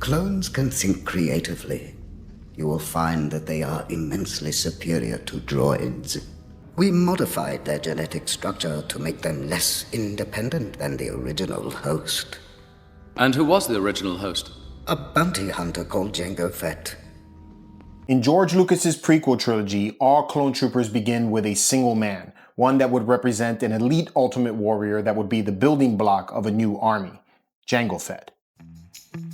Clones can think creatively. You will find that they are immensely superior to droids. We modified their genetic structure to make them less independent than the original host. And who was the original host? A bounty hunter called Jango Fett. In George Lucas's prequel trilogy, all clone troopers begin with a single man, one that would represent an elite ultimate warrior that would be the building block of a new army, Jango Fett.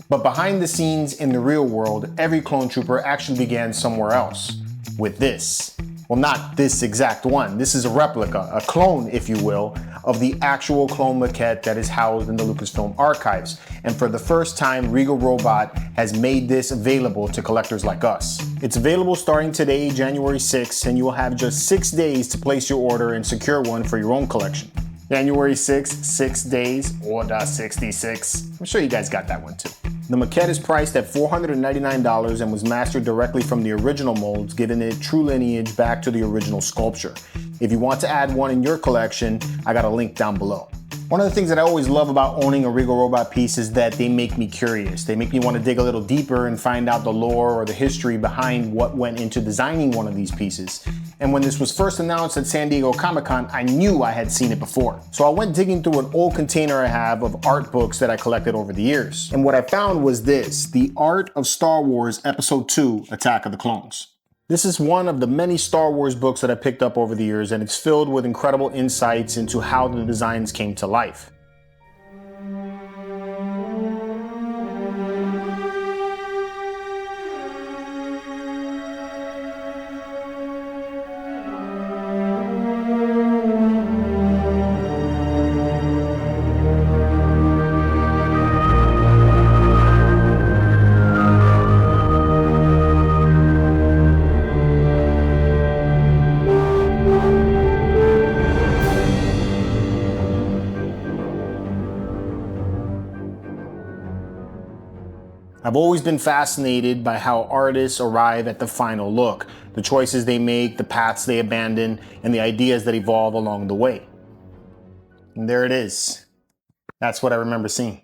But behind the scenes in the real world, every clone trooper actually began somewhere else, with this. Well, not this exact one. This is a replica, a clone, if you will, of the actual clone maquette that is housed in the Lucasfilm archives. And for the first time, Regal Robot has made this available to collectors like us. It's available starting today, January 6th, and you will have just 6 days to place your order and secure one for your own collection. January 6th, 6 days, order 66. I'm sure you guys got that one too. The maquette is priced at $499 and was mastered directly from the original molds, giving it true lineage back to the original sculpture. If you want to add one in your collection, I got a link down below. One of the things that I always love about owning a Regal Robot piece is that they make me curious. They make me want to dig a little deeper and find out the lore or the history behind what went into designing one of these pieces. And when this was first announced at San Diego Comic-Con, I knew I had seen it before. So I went digging through an old container I have of art books that I collected over the years. And what I found was this, The Art of Star Wars Episode 2, Attack of the Clones. This is one of the many Star Wars books that I picked up over the years, and it's filled with incredible insights into how the designs came to life. I've always been fascinated by how artists arrive at the final look, the choices they make, the paths they abandon, and the ideas that evolve along the way. And there it is. That's what I remember seeing.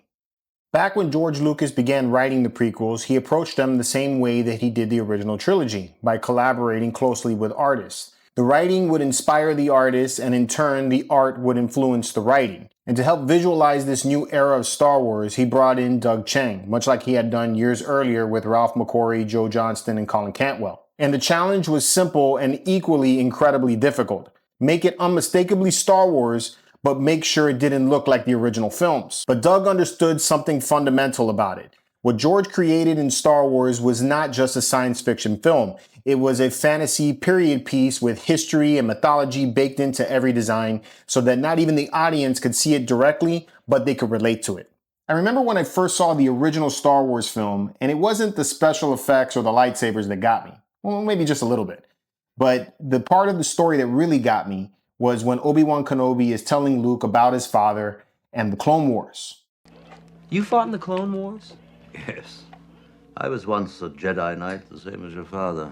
Back when George Lucas began writing the prequels, he approached them the same way that he did the original trilogy, by collaborating closely with artists. The writing would inspire the artists, and in turn, the art would influence the writing. And to help visualize this new era of Star Wars, he brought in Doug Chiang, much like he had done years earlier with Ralph McQuarrie, Joe Johnston, and Colin Cantwell. And the challenge was simple and equally incredibly difficult. Make it unmistakably Star Wars, but make sure it didn't look like the original films. But Doug understood something fundamental about it. What George created in Star Wars was not just a science fiction film. It was a fantasy period piece with history and mythology baked into every design so that not even the audience could see it directly, but they could relate to it. I remember when I first saw the original Star Wars film, and it wasn't the special effects or the lightsabers that got me. Well, maybe just a little bit. But the part of the story that really got me was when Obi-Wan Kenobi is telling Luke about his father and the Clone Wars. You fought in the Clone Wars? Yes. I was once a Jedi Knight, the same as your father.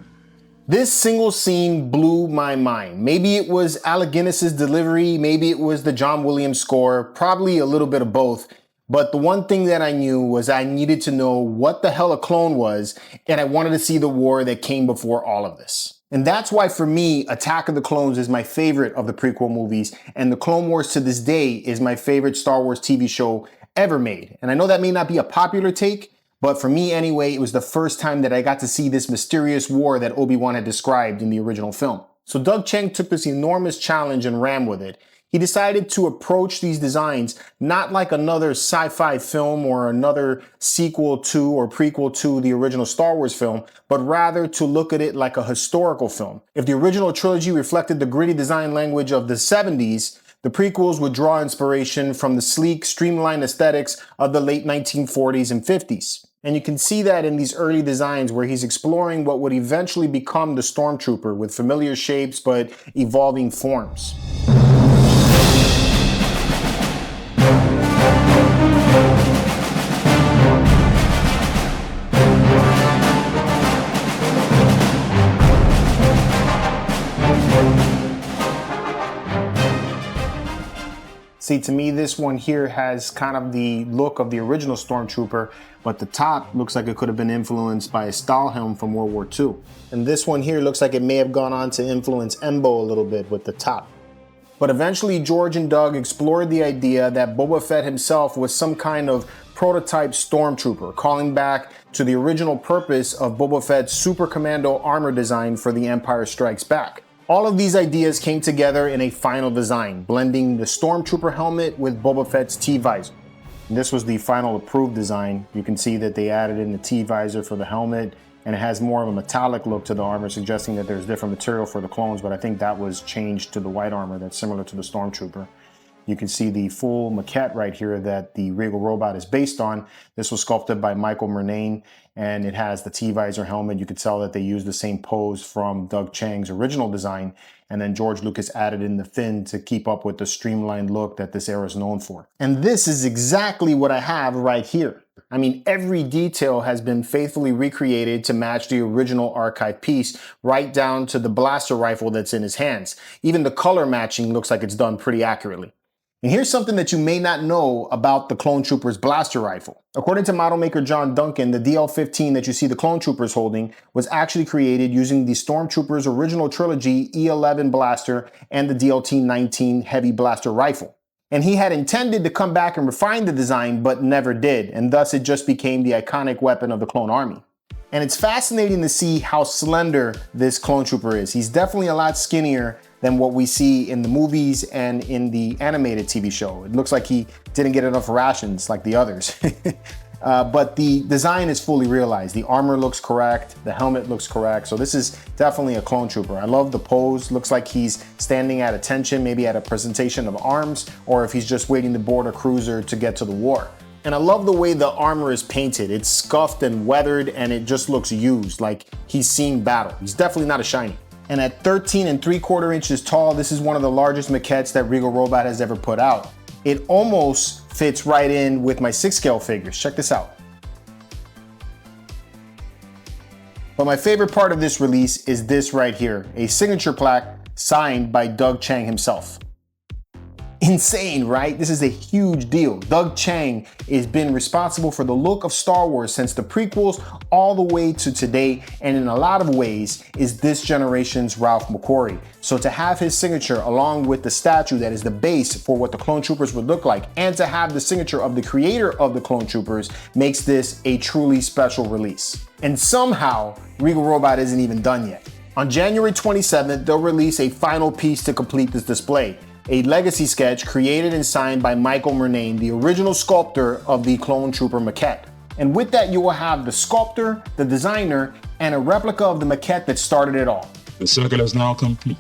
This single scene blew my mind. Maybe it was Alec Guinness's delivery, maybe it was the John Williams score, probably a little bit of both. But the one thing that I knew was I needed to know what the hell a clone was, and I wanted to see the war that came before all of this. And that's why for me, Attack of the Clones is my favorite of the prequel movies, and the Clone Wars to this day is my favorite Star Wars TV show ever made. And I know that may not be a popular take, but for me anyway, it was the first time that I got to see this mysterious war that Obi-Wan had described in the original film. So Doug Chiang took this enormous challenge and ran with it. He decided to approach these designs not like another sci-fi film or another sequel to or prequel to the original Star Wars film, but rather to look at it like a historical film. If the original trilogy reflected the gritty design language of the 70s, the prequels would draw inspiration from the sleek, streamlined aesthetics of the late 1940s and 50s. And you can see that in these early designs where he's exploring what would eventually become the Stormtrooper with familiar shapes but evolving forms. See, to me, this one here has kind of the look of the original Stormtrooper, but the top looks like it could have been influenced by a Stahlhelm from World War II. And this one here looks like it may have gone on to influence Embo a little bit with the top. But eventually, George and Doug explored the idea that Boba Fett himself was some kind of prototype Stormtrooper, calling back to the original purpose of Boba Fett's Super Commando armor design for The Empire Strikes Back. All of these ideas came together in a final design, blending the Stormtrooper helmet with Boba Fett's T-visor. This was the final approved design. You can see that they added in the T-visor for the helmet, and it has more of a metallic look to the armor, suggesting that there's different material for the clones, but I think that was changed to the white armor that's similar to the Stormtrooper. You can see the full maquette right here that the Regal robot is based on. This was sculpted by Michael Murnane, and it has the T-visor helmet. You could tell that they used the same pose from Doug Chang's original design, and then George Lucas added in the fin to keep up with the streamlined look that this era is known for. And this is exactly what I have right here. I mean, every detail has been faithfully recreated to match the original archive piece, right down to the blaster rifle that's in his hands. Even the color matching looks like it's done pretty accurately. And here's something that you may not know about the Clone Troopers blaster rifle. According to model maker John Duncan, the DL-15 that you see the Clone Troopers holding was actually created using the Stormtroopers original trilogy E11 blaster and the DLT-19 heavy blaster rifle. And he had intended to come back and refine the design, but never did, and thus it just became the iconic weapon of the Clone Army. And it's fascinating to see how slender this Clone Trooper is. He's definitely a lot skinnier than what we see in the movies and in the animated TV show. It looks like he didn't get enough rations like the others. But the design is fully realized. The armor looks correct, the helmet looks correct, so this is definitely a Clone Trooper. I love the pose. Looks like he's standing at attention, maybe at a presentation of arms, or if he's just waiting to board a cruiser to get to the war. And I love the way the armor is painted. It's scuffed and weathered, and it just looks used, like he's seen battle. He's definitely not a shiny. And at 13 3/4 inches tall, this is one of the largest maquettes that Regal Robot has ever put out. It almost fits right in with my 6-scale figures. Check this out. But my favorite part of this release is this right here, a signature plaque signed by Doug Chang himself. Insane, right? This is a huge deal. Doug Chang has been responsible for the look of Star Wars since the prequels all the way to today, and in a lot of ways is this generation's Ralph McQuarrie. So to have his signature along with the statue that is the base for what the Clone Troopers would look like, and to have the signature of the creator of the Clone Troopers, makes this a truly special release. And somehow, Regal Robot isn't even done yet. On January 27th, they'll release a final piece to complete this display. A legacy sketch created and signed by Michael Murnane, the original sculptor of the Clone Trooper maquette. And with that, you will have the sculptor, the designer, and a replica of the maquette that started it all. The circle is now complete.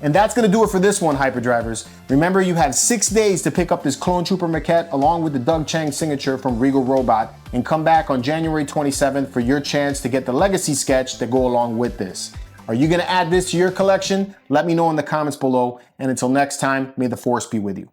And that's gonna do it for this one, Hyperdrivers. Remember, you have 6 days to pick up this Clone Trooper maquette along with the Doug Chang signature from Regal Robot, and come back on January 27th for your chance to get the legacy sketch that go along with this. Are you gonna add this to your collection? Let me know in the comments below, and until next time, may the Force be with you.